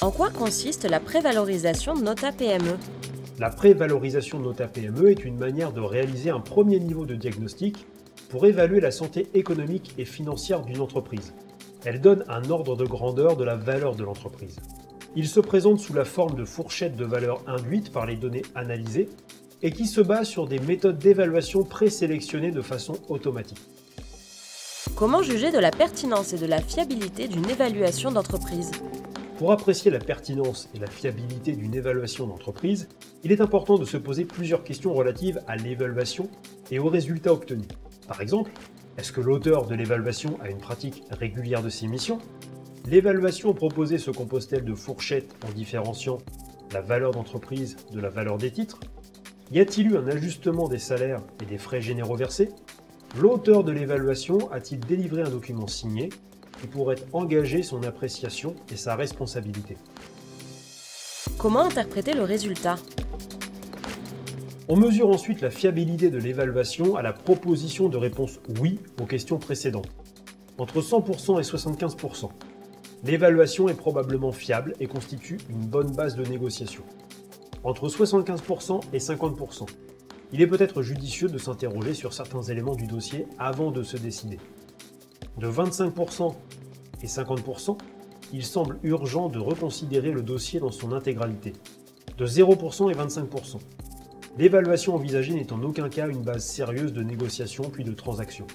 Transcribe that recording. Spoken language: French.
En quoi consiste la prévalorisation de Nota PME? La prévalorisation de Nota PME est une manière de réaliser un premier niveau de diagnostic pour évaluer la santé économique et financière d'une entreprise. Elle donne un ordre de grandeur de la valeur de l'entreprise. Il se présente sous la forme de fourchettes de valeur induites par les données analysées et qui se base sur des méthodes d'évaluation présélectionnées de façon automatique. Comment juger de la pertinence et de la fiabilité d'une évaluation d'entreprise? Pour apprécier la pertinence et la fiabilité d'une évaluation d'entreprise, il est important de se poser plusieurs questions relatives à l'évaluation et aux résultats obtenus. Par exemple, est-ce que l'auteur de l'évaluation a une pratique régulière de ses missions? L'évaluation proposée se compose-t-elle de fourchettes en différenciant la valeur d'entreprise de la valeur des titres? Y a-t-il eu un ajustement des salaires et des frais généraux versés? L'auteur de l'évaluation a-t-il délivré un document signé qui pourrait engager son appréciation et sa responsabilité? Comment interpréter le résultat? On mesure ensuite la fiabilité de l'évaluation à la proposition de réponse oui aux questions précédentes. Entre 100% et 75%. L'évaluation est probablement fiable et constitue une bonne base de négociation. Entre 75% et 50%. Il est peut-être judicieux de s'interroger sur certains éléments du dossier avant de se décider. De 25% et 50%, il semble urgent de reconsidérer le dossier dans son intégralité. De 0% et 25%. L'évaluation envisagée n'est en aucun cas une base sérieuse de négociation puis de transaction.